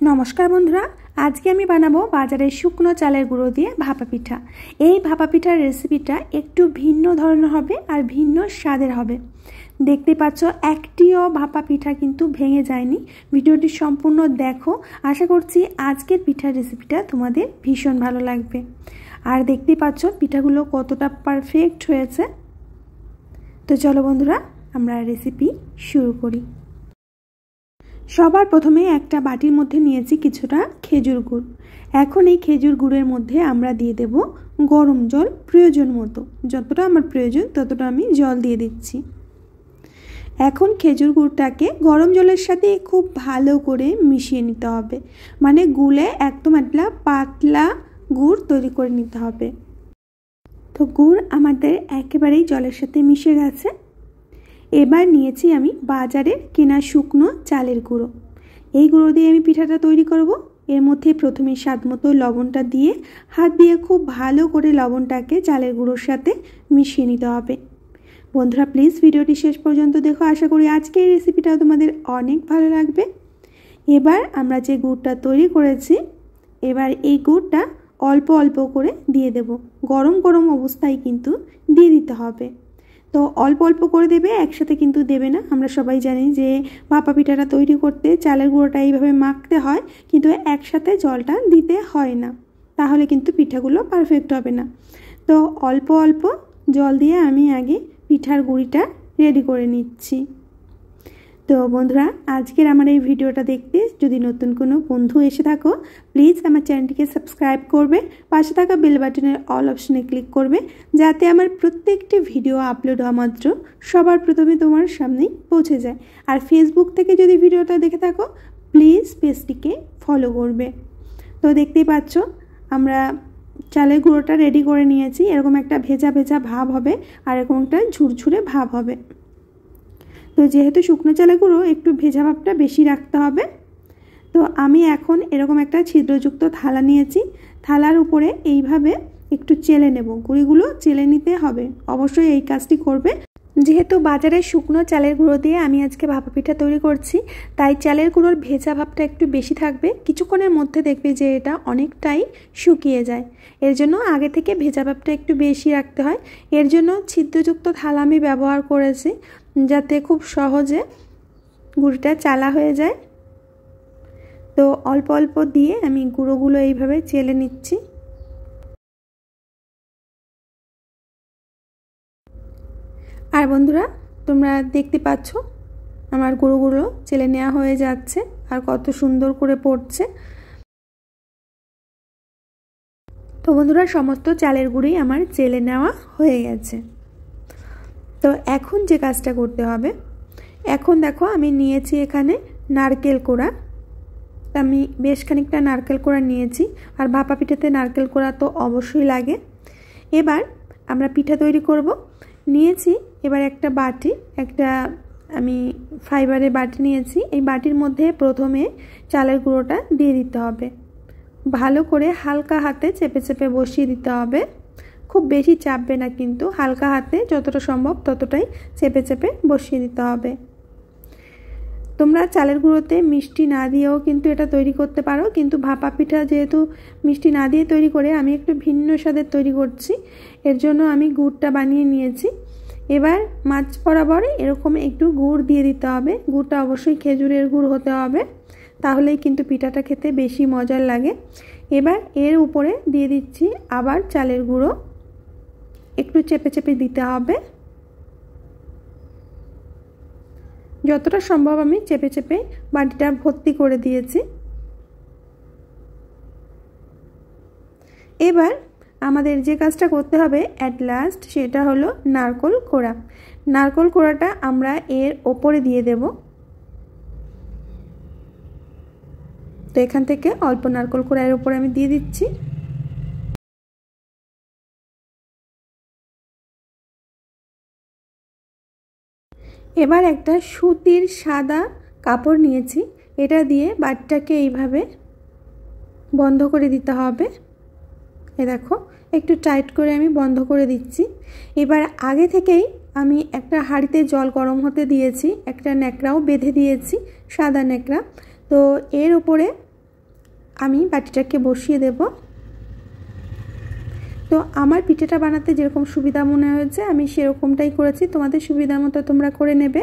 नमस्कार बंधुरा आज के आमी बानाबो बाजारे शुकनो चालेर गुड़ो दिए भापा पिठा। এই ভাপা পিঠার রেসিপিটা একটু ভিন্ন ধরনের হবে আর ভিন্ন স্বাদের হবে। দেখতে পাচ্ছ একটিও ভাপা পিঠা কিন্তু ভেঙে যায়নি। ভিডিওটি সম্পূর্ণ দেখো, আশা করছি আজকের পিঠার রেসিপিটা তোমাদের ভীষণ ভালো লাগবে। আর দেখতে পাচ্ছ পিঠাগুলো কতটা পারফেক্ট হয়েছে। তো চলো বন্ধুরা আমরা রেসিপি শুরু করি। সবার প্রথমে একটা বাটির মধ্যে নিয়েছি কিছুটা খেজুর গুড়। এখন এই খেজুর গুড়ের মধ্যে আমরা দিয়ে দেব গরম জল, প্রয়োজন মতো যতটা আমার প্রয়োজন ততটা আমি জল দিয়ে দিচ্ছি। এখন খেজুর গুড়টাকে গরম জলের সাথে খুব ভালো করে মিশিয়ে নিতে হবে, মানে গুলে একদম একটা পাতলা গুড় তৈরি করে নিতে হবে। তো গুড় আমাদের একেবারেই জলের সাথে মিশে গেছে। এবার নিয়েছি আমি বাজারের কেনা শুকনো চালের গুঁড়ো। এই গুঁড়ো দিয়ে আমি পিঠাটা তৈরি করব। এর মধ্যে প্রথমে স্বাদমতো লবণটা দিয়ে হাত দিয়ে খুব ভালো করে লবণটাকে চালের গুঁড়োর সাথে মিশিয়ে নিতে হবে। বন্ধুরা প্লিজ ভিডিওটি শেষ পর্যন্ত দেখো, আশা করি আজকের রেসিপিটা তোমাদের অনেক ভালো লাগবে। এবার আমরা যে গুড়টা তৈরি করেছি, এবার এই গুড়টা অল্প অল্প করে দিয়ে দেব। গরম গরম অবস্থায় কিন্তু দিয়ে দিতে হবে। তো অল্প অল্প করে দেবে, একসাথে কিন্তু দেবে না। আমরা সবাই জানি যে ভাপা পিঠাটা তৈরি করতে চালের গুঁড়োটা এইভাবে মাখতে হয়, কিন্তু একসাথে জলটা দিতে হয় না, তাহলে কিন্তু পিঠাগুলো পারফেক্ট হবে না। তো অল্প অল্প জল দিয়ে আমি আগে পিঠার গুঁড়িটা রেডি করে নিচ্ছি। তো বন্ধুরা আজকের আমার এই ভিডিওটা দেখতে যদি নতুন কোনো বন্ধু এসে থাকো, প্লিজ আমার চ্যানেলটিকে সাবস্ক্রাইব করবে, পাশে থাকা বেল বাটনের অল অপশনে ক্লিক করবে, যাতে আমার প্রত্যেকটি ভিডিও আপলোড হওয়া মাত্র সবার প্রথমে তোমার সামনেই পৌঁছে যায়। আর ফেসবুক থেকে যদি ভিডিওটা দেখে থাকো, প্লিজ পেজটিকে ফলো করবে। তো দেখতেই পাচ্ছ আমরা চালের গুঁড়োটা রেডি করে নিয়েছি। এরকম একটা ভেজা ভেজা ভাব হবে আর এরকম একটা ঝুরঝুরে ভাব হবে। তো যেহেতু শুকনো চালের গুঁড়ো একটু ভেজা ভাবটা বেশি রাখতে হবে। তো আমি এখন এরকম একটা ছিদ্রযুক্ত থালা নিয়েছি। থালার উপরে এইভাবে একটু চেলে নেব, গুঁড়িগুলো চেলে নিতে হবে। অবশ্যই এই কাজটি করবে। যেহেতু বাজারে শুকনো চালের গুঁড়ো দিয়ে আমি আজকে ভাপা পিঠা তৈরি করছি, তাই চালের গুঁড়োর ভেজা ভাবটা একটু বেশি থাকবে। কিছুক্ষণের মধ্যে দেখবে যে এটা অনেকটাই শুকিয়ে যায়। এর জন্য আগে থেকে ভেজা ভাবটা একটু বেশি রাখতে হয়। এর জন্য ছিদ্রযুক্ত থালা আমি ব্যবহার করেছি, যাতে খুব সহজে গুঁড়িটা চালা হয়ে যায়। তো অল্প অল্প দিয়ে আমি গুঁড়োগুলো এইভাবে চেলে নিচ্ছি। আর বন্ধুরা তোমরা দেখতে পাচ্ছ আমার গুঁড়োগুলো চেলে নেওয়া হয়ে যাচ্ছে আর কত সুন্দর করে পড়ছে। তো বন্ধুরা সমস্ত চালের গুঁড়ি আমার চেলে নেওয়া হয়ে গেছে। তো এখন যে কাজটা করতে হবে, এখন দেখো আমি নিয়েছি এখানে নারকেল কোড়া। আমি বেশ খানিকটা নারকেল কোড়া নিয়েছি, আর ভাপা পিঠাতে নারকেল কোড়া তো অবশ্যই লাগে। এবার আমরা পিঠা তৈরি করব। নিয়েছি এবার একটা বাটি, একটা আমি ফাইবারের বাটি নিয়েছি। এই বাটির মধ্যে প্রথমে চালের গুঁড়োটা দিয়ে দিতে হবে। ভালো করে হালকা হাতে চেপে চেপে বসিয়ে দিতে হবে। খুব বেশি চাপবে না, কিন্তু হালকা হাতে যতটা সম্ভব ততটাই চেপে চেপে বসিয়ে দিতে হবে। তোমরা চালের গুঁড়োতে মিষ্টি না দিয়েও কিন্তু এটা তৈরি করতে পারো, কিন্তু ভাপা পিঠা যেহেতু মিষ্টি না দিয়ে তৈরি করে, আমি একটু ভিন্ন স্বাদের তৈরি করছি, এর জন্য আমি গুড়টা বানিয়ে নিয়েছি। এবার মাছ বরাবর এরকম একটু গুড় দিয়ে দিতে হবে। গুড়টা অবশ্যই খেজুরের গুড় হতে হবে, তাহলেই কিন্তু পিঠাটা খেতে বেশি মজার লাগে। এবার এর উপরে দিয়ে দিচ্ছি আবার চালের গুঁড়ো, একটু চেপে চেপে দিতে হবে। যতটা সম্ভব আমি চেপে চেপে বাটিটা ভর্তি করে দিয়েছি। এবার আমাদের যে কাজটা করতে হবে অ্যাট লাস্ট, সেটা হলো নারকেল কোড়া। নারকেল কোড়াটা আমরা এর ওপরে দিয়ে দেব। তো এখান থেকে অল্প নারকেল কোড়া এর উপরে আমি দিয়ে দিচ্ছি। এবার একটা সুতির সাদা কাপড় নিয়েছি, এটা দিয়ে বাটিটাকে এইভাবে বন্ধ করে দিতে হবে। এ দেখো একটু টাইট করে আমি বন্ধ করে দিচ্ছি। এবার আগে থেকেই আমি একটা হাঁড়িতে জল গরম হতে দিয়েছি, একটা ন্যাকড়াও বেঁধে দিয়েছি, সাদা ন্যাকড়া। তো এর উপরে আমি বাটিটাকে বসিয়ে দেব। তো আমার পিঠাটা বানাতে যেরকম সুবিধা মনে হয়েছে আমি সেরকমটাই করেছি, তোমাদের সুবিধা মতো তোমরা করে নেবে।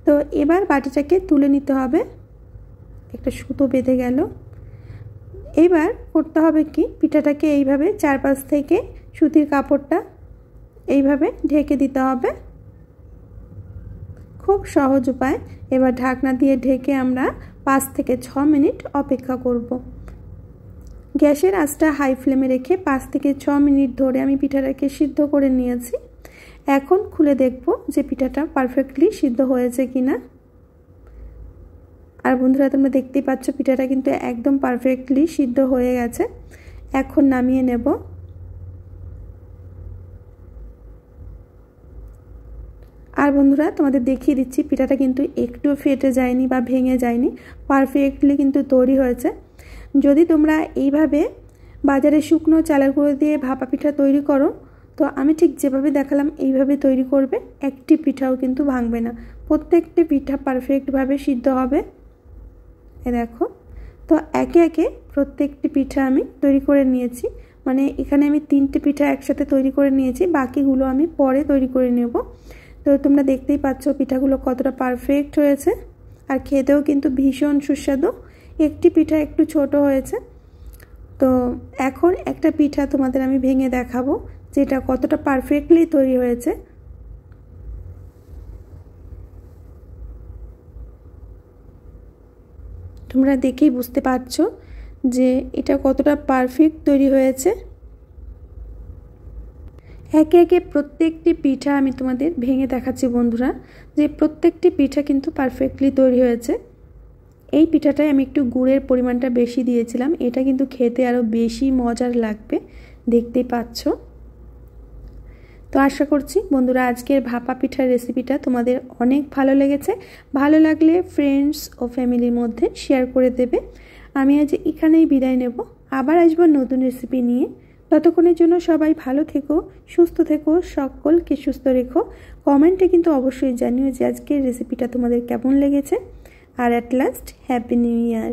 তো এবার বাটিটাকে তুলে নিতে হবে, একটা সুতো বেঁধে গেল। এবার করতে হবে কি, পিঠাটাকে এইভাবে চারপাশ থেকে সুতির কাপড়টা এইভাবে ঢেকে দিতে হবে, খুব সহজ উপায়। এবার ঢাকনা দিয়ে ঢেকে আমরা 5 থেকে 6 মিনিট অপেক্ষা করব। গ্যাসের আঁচটা হাই ফ্লেমে রেখে 5 থেকে 6 মিনিট ধরে আমি পিঠাটাকে সিদ্ধ করে নিয়েছি। এখন খুলে দেখব যে পিঠাটা পারফেক্টলি সিদ্ধ হয়েছে কিনা। আর বন্ধুরা তোমরা দেখতেই পাচ্ছ পিঠাটা কিন্তু একদম পারফেক্টলি সিদ্ধ হয়ে গেছে। এখন নামিয়ে নেব। আর বন্ধুরা তোমাদের দেখিয়ে দিচ্ছি পিঠাটা কিন্তু একটু ফেটে যায়নি বা ভেঙে যায়নি, পারফেক্টলি কিন্তু তৈরি হয়েছে। যদি তোমরা এইভাবে বাজারে শুকনো চালের গুঁড়ো দিয়ে ভাপা পিঠা তৈরি করো, তো আমি ঠিক যেভাবে দেখালাম এইভাবে তৈরি করবে, একটি পিঠাও কিন্তু ভাঙবে না, প্রত্যেকটি পিঠা পারফেক্টভাবে সিদ্ধ হবে। এ দেখো, তো একে একে প্রত্যেকটি পিঠা আমি তৈরি করে নিয়েছি। মানে এখানে আমি 3টে পিঠা একসাথে তৈরি করে নিয়েছি, বাকিগুলো আমি পরে তৈরি করে নেব। তো তোমরা দেখতেই পাচ্ছ পিঠাগুলো কতটা পারফেক্ট হয়েছে, আর খেতেও কিন্তু ভীষণ সুস্বাদু। একটি পিঠা একটু ছোট হয়েছে। তো এখন একটা পিঠা তোমাদের আমি ভেঙে দেখাবো যেটা কতটা পারফেক্টলি তৈরি হয়েছে। তোমরা দেখেই বুঝতে পারছো যে এটা কতটা পারফেক্ট তৈরি হয়েছে। একে একে প্রত্যেকটি পিঠা আমি তোমাদের ভেঙে দেখাচ্ছি বন্ধুরা, যে প্রত্যেকটি পিঠা কিন্তু পারফেক্টলি তৈরি হয়েছে। এই পিঠাটায় আমি একটু গুড়ের পরিমাণটা বেশি দিয়েছিলাম, এটা কিন্তু খেতে আরও বেশি মজার লাগবে, দেখতেই পাচ্ছ। তো আশা করছি বন্ধুরা আজকের ভাপা পিঠার রেসিপিটা তোমাদের অনেক ভালো লেগেছে। ভালো লাগলে ফ্রেন্ডস ও ফ্যামিলির মধ্যে শেয়ার করে দেবে। আমি আজ এখানেই বিদায় নেব, আবার আসবো নতুন রেসিপি নিয়ে। ততক্ষণের জন্য সবাই ভালো থেকো, সুস্থ থেকো, সকলকে সুস্থ রেখো। কমেন্টে কিন্তু অবশ্যই জানিও যে আজকের রেসিপিটা তোমাদের কেমন লেগেছে। আর at last happy new year.